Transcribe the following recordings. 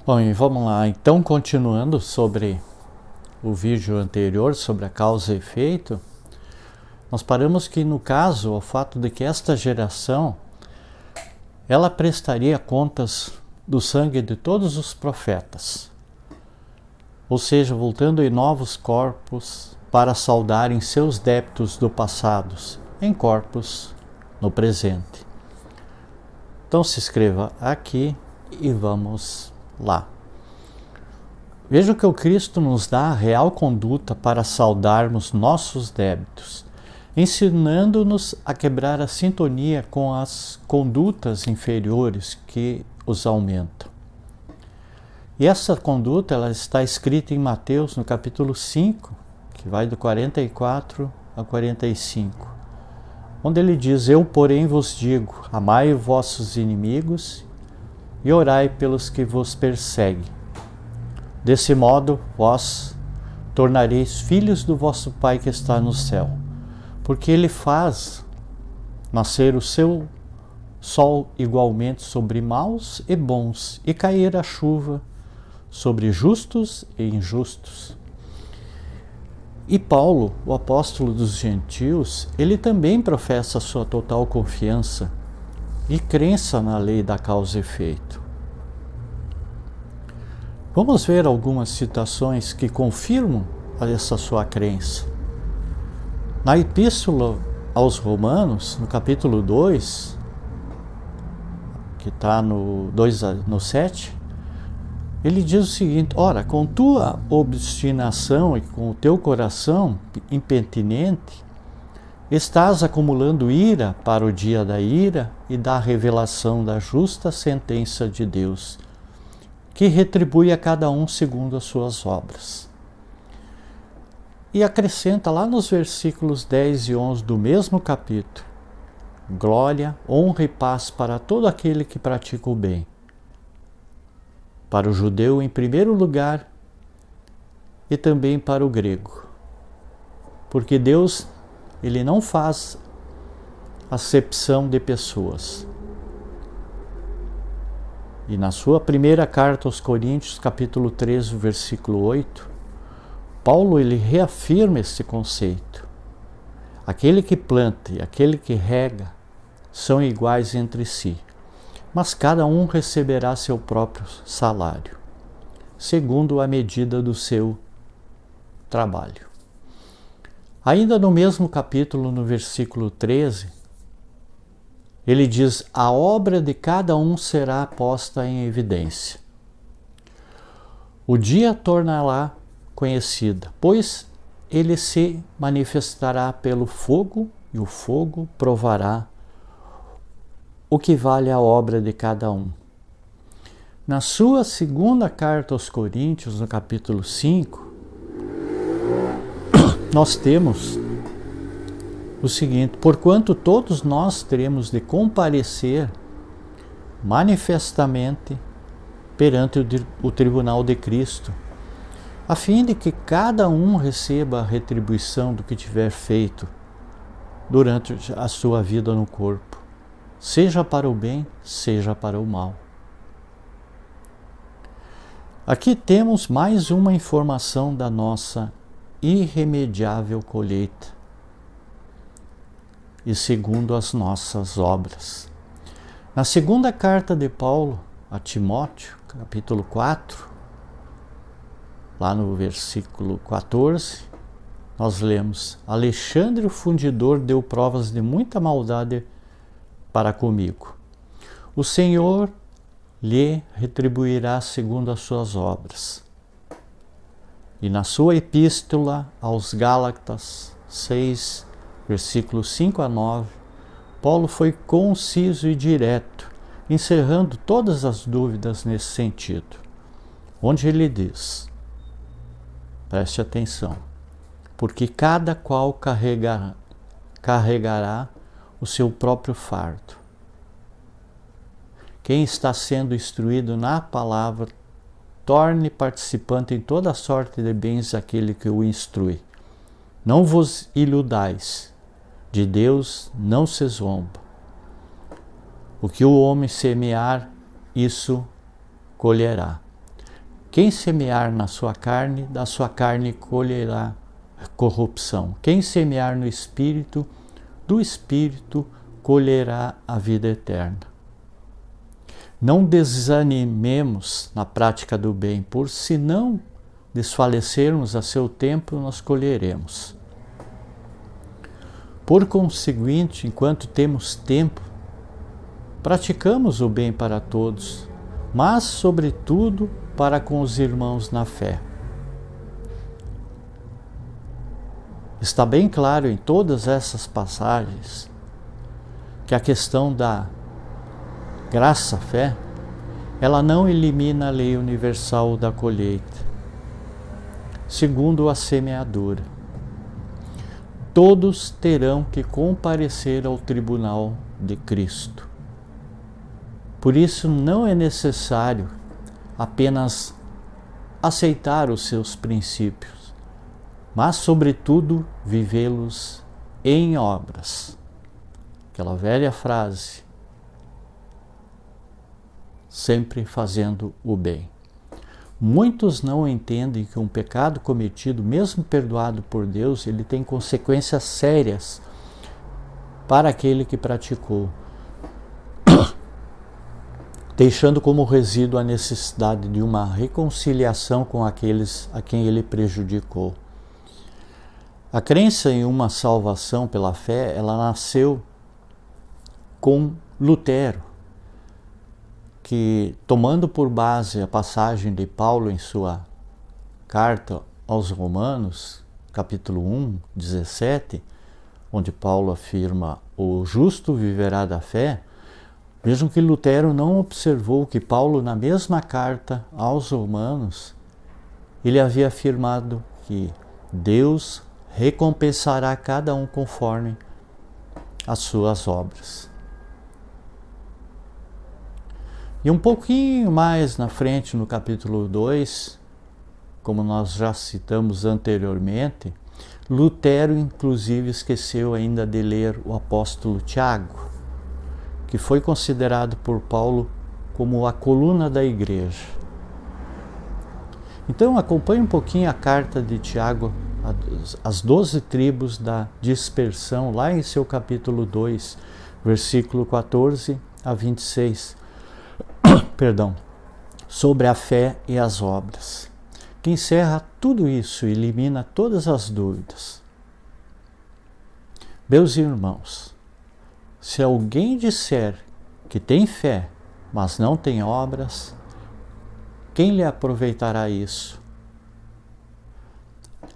Bom, e vamos lá. Então, continuando sobre o vídeo anterior, sobre a causa e efeito, nós paramos que, no caso, o fato de que esta geração, ela prestaria contas do sangue de todos os profetas, ou seja, voltando em novos corpos para saudarem seus débitos do passado, em corpos no presente. Então se inscreva aqui e vamos lá. Veja que o Cristo nos dá a real conduta para saudarmos nossos débitos, ensinando-nos a quebrar a sintonia com as condutas inferiores que os aumentam. E essa conduta ela está escrita em Mateus, no capítulo 5, que vai do 44 a 45, onde ele diz: Eu, porém, vos digo, amai os vossos inimigos e orai pelos que vos perseguem. Desse modo, vós tornareis filhos do vosso Pai que está no céu, porque Ele faz nascer o seu sol igualmente sobre maus e bons, e cair a chuva sobre justos e injustos. E Paulo, o apóstolo dos gentios, ele também professa sua total confiança e crença na lei da causa e efeito. Vamos ver algumas citações que confirmam essa sua crença. Na Epístola aos Romanos, no capítulo 2, que está no 7, ele diz o seguinte: Ora, com tua obstinação e com o teu coração impenitente, estás acumulando ira para o dia da ira e da revelação da justa sentença de Deus, que retribui a cada um segundo as suas obras. E acrescenta lá nos versículos 10 e 11 do mesmo capítulo: Glória, honra e paz para todo aquele que pratica o bem. Para o judeu em primeiro lugar e também para o grego. Porque Deus, ele não faz acepção de pessoas. E na sua primeira carta aos Coríntios, capítulo 13, versículo 8, Paulo ele reafirma esse conceito. Aquele que planta e aquele que rega são iguais entre si, mas cada um receberá seu próprio salário, segundo a medida do seu trabalho. Ainda no mesmo capítulo, no versículo 13, ele diz: a obra de cada um será posta em evidência. O dia tornará conhecida, pois ele se manifestará pelo fogo, e o fogo provará o que vale a obra de cada um. Na sua segunda carta aos Coríntios, no capítulo 5, nós temos o seguinte: porquanto todos nós teremos de comparecer manifestamente perante o tribunal de Cristo, a fim de que cada um receba a retribuição do que tiver feito durante a sua vida no corpo, seja para o bem, seja para o mal. Aqui temos mais uma informação da nossa irremediável colheita e segundo as nossas obras. Na segunda carta de Paulo a Timóteo, capítulo 4, lá no versículo 14, nós lemos: Alexandre o fundidor deu provas de muita maldade para comigo. O Senhor lhe retribuirá segundo as suas obras. E na sua epístola aos Gálatas 6, versículos 5 a 9, Paulo foi conciso e direto, encerrando todas as dúvidas nesse sentido, onde ele diz, preste atenção, porque cada qual carregará o seu próprio fardo. Quem está sendo instruído na palavra, torne participante em toda sorte de bens aquele que o instrui. Não vos iludais, de Deus não se zomba. O que o homem semear, isso colherá. Quem semear na sua carne, da sua carne colherá corrupção. Quem semear no Espírito, do Espírito colherá a vida eterna. Não desanimemos na prática do bem, por se não desfalecermos a seu tempo, nós colheremos. Por conseguinte, enquanto temos tempo, praticamos o bem para todos, mas, sobretudo, para com os irmãos na fé. Está bem claro em todas essas passagens que a questão da graça-fé, ela não elimina a lei universal da colheita. Segundo a semeadura, todos terão que comparecer ao tribunal de Cristo. Por isso não é necessário apenas aceitar os seus princípios, mas, sobretudo, vivê-los em obras. Aquela velha frase, sempre fazendo o bem. Muitos não entendem que um pecado cometido, mesmo perdoado por Deus, ele tem consequências sérias para aquele que praticou, deixando como resíduo a necessidade de uma reconciliação com aqueles a quem ele prejudicou. A crença em uma salvação pela fé, ela nasceu com Lutero, que, tomando por base a passagem de Paulo em sua carta aos Romanos, capítulo 1, 17, onde Paulo afirma: o justo viverá da fé. Vejam que Lutero não observou que Paulo, na mesma carta aos Romanos, ele havia afirmado que Deus recompensará cada um conforme as suas obras. E um pouquinho mais na frente, no capítulo 2, como nós já citamos anteriormente, Lutero inclusive esqueceu ainda de ler o apóstolo Tiago, que foi considerado por Paulo como a coluna da igreja. Então acompanhe um pouquinho a carta de Tiago, as 12 tribos da dispersão, lá em seu capítulo 2, versículo 14 a 26, sobre a fé e as obras, que encerra tudo isso e elimina todas as dúvidas. Meus irmãos, se alguém disser que tem fé, mas não tem obras, quem lhe aproveitará isso?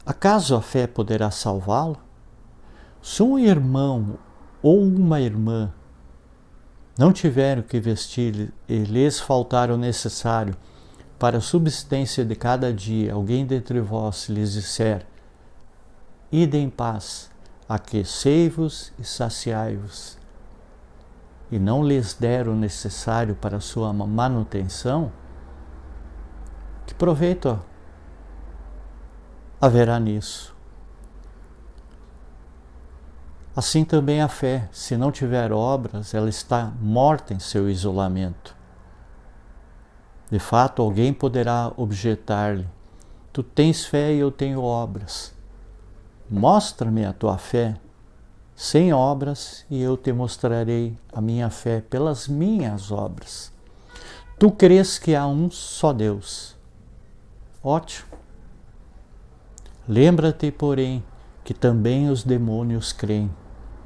Acaso a fé poderá salvá-lo? Se um irmão ou uma irmã não tiver o que vestir e lhes faltar o necessário para a subsistência de cada dia, alguém dentre vós lhes disser: ide em paz, aquecei-vos e saciai-vos, e não lhes der o necessário para a sua manutenção, que proveito haverá nisso? Assim também a fé, se não tiver obras, ela está morta em seu isolamento. De fato, alguém poderá objetar-lhe: tu tens fé e eu tenho obras. Mostra-me a tua fé sem obras e eu te mostrarei a minha fé pelas minhas obras. Tu crês que há um só Deus. Ótimo. Lembra-te, porém, que também os demônios creem,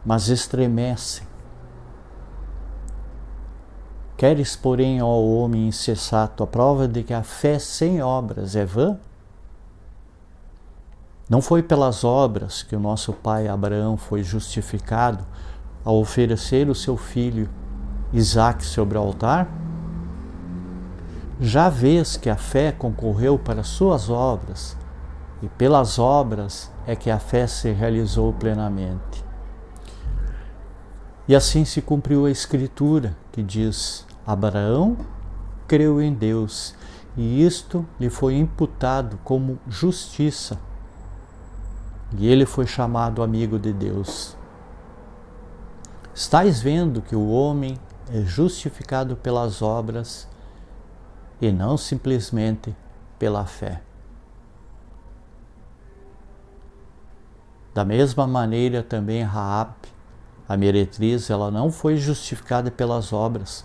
mas estremecem. Queres, porém, ó homem insensato, a prova de que a fé sem obras é vã? Não foi pelas obras que o nosso pai Abraão foi justificado ao oferecer o seu filho Isaque sobre o altar? Já vês que a fé concorreu para suas obras, e pelas obras é que a fé se realizou plenamente. E assim se cumpriu a Escritura, que diz: Abraão creu em Deus, e isto lhe foi imputado como justiça, e ele foi chamado amigo de Deus. Estais vendo que o homem é justificado pelas obras e não simplesmente pela fé. Da mesma maneira também Raabe, a meretriz, ela não foi justificada pelas obras,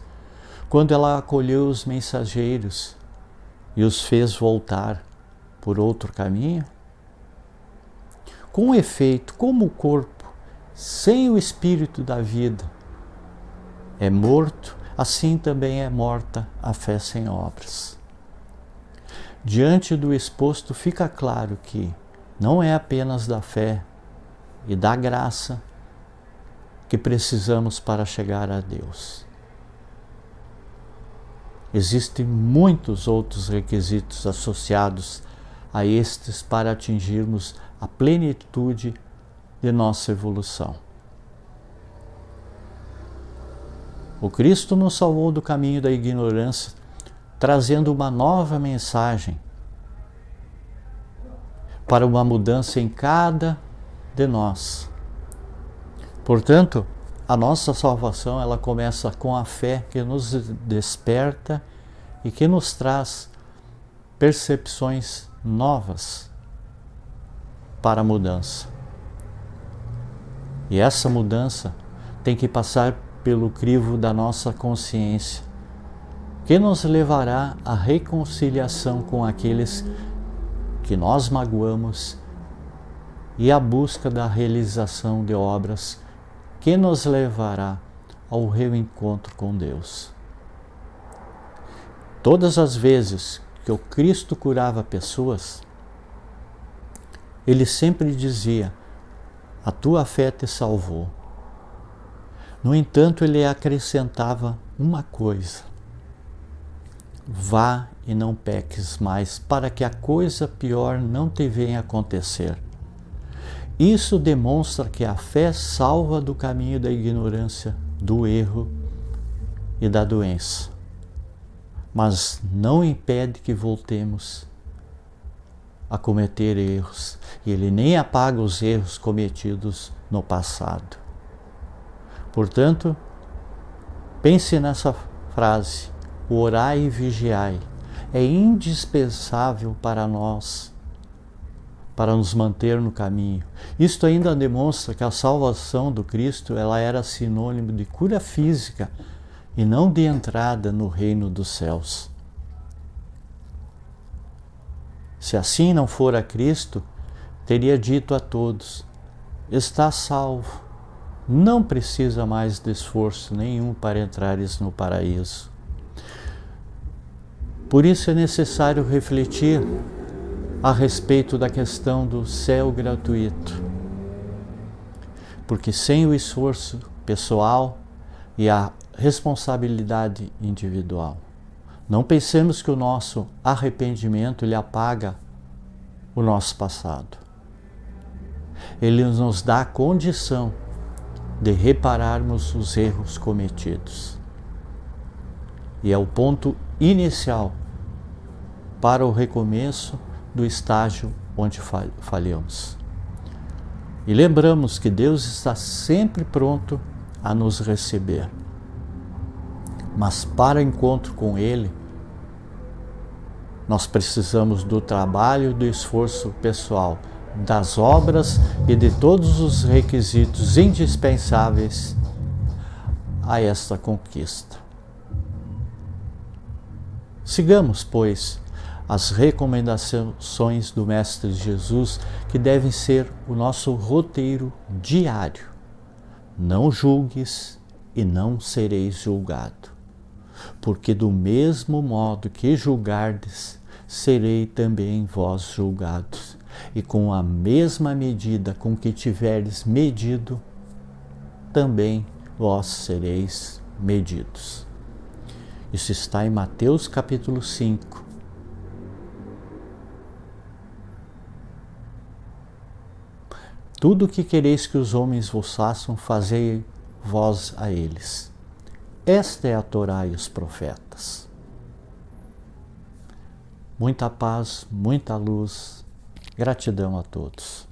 quando ela acolheu os mensageiros e os fez voltar por outro caminho. Com efeito, como o corpo, sem o espírito da vida, é morto, assim também é morta a fé sem obras. Diante do exposto, fica claro que não é apenas da fé e da graça que precisamos para chegar a Deus. Existem muitos outros requisitos associados a estes para atingirmos a plenitude de nossa evolução. O Cristo nos salvou do caminho da ignorância, trazendo uma nova mensagem para uma mudança em cada de nós. Portanto, a nossa salvação, ela começa com a fé que nos desperta e que nos traz percepções novas para a mudança. E essa mudança tem que passar pelo crivo da nossa consciência, que nos levará à reconciliação com aqueles que nós magoamos e à busca da realização de obras que nos levará ao reencontro com Deus. Todas as vezes que o Cristo curava pessoas, ele sempre dizia: a tua fé te salvou. No entanto, ele acrescentava uma coisa: vá e não peques mais, para que a coisa pior não te venha acontecer. Isso demonstra que a fé salva do caminho da ignorância, do erro e da doença, mas não impede que voltemos a cometer erros, e ele nem apaga os erros cometidos no passado. Portanto, pense nessa frase: orai e vigiai. É indispensável para nós, para nos manter no caminho. Isto ainda demonstra que a salvação do Cristo, ela era sinônimo de cura física e não de entrada no reino dos céus. Se assim não fora Cristo, teria dito a todos: está salvo, não precisa mais de esforço nenhum para entrares no paraíso. Por isso é necessário refletir a respeito da questão do céu gratuito, porque sem o esforço pessoal e a responsabilidade individual, não pensemos que o nosso arrependimento ele apaga o nosso passado. Ele nos dá a condição de repararmos os erros cometidos. E é o ponto inicial para o recomeço do estágio onde falhamos. E lembramos que Deus está sempre pronto a nos receber. Mas para o encontro com Ele, nós precisamos do trabalho e do esforço pessoal, das obras e de todos os requisitos indispensáveis a esta conquista. Sigamos, pois, as recomendações do Mestre Jesus, que devem ser o nosso roteiro diário. Não julgues e não sereis julgado, porque do mesmo modo que julgardes, serei também vós julgados, e com a mesma medida com que tiverdes medido, também vós sereis medidos. Isso está em Mateus capítulo 5. Tudo o que quereis que os homens vos façam, fazei vós a eles. Esta é a Torá e os profetas. Muita paz, muita luz. Gratidão a todos.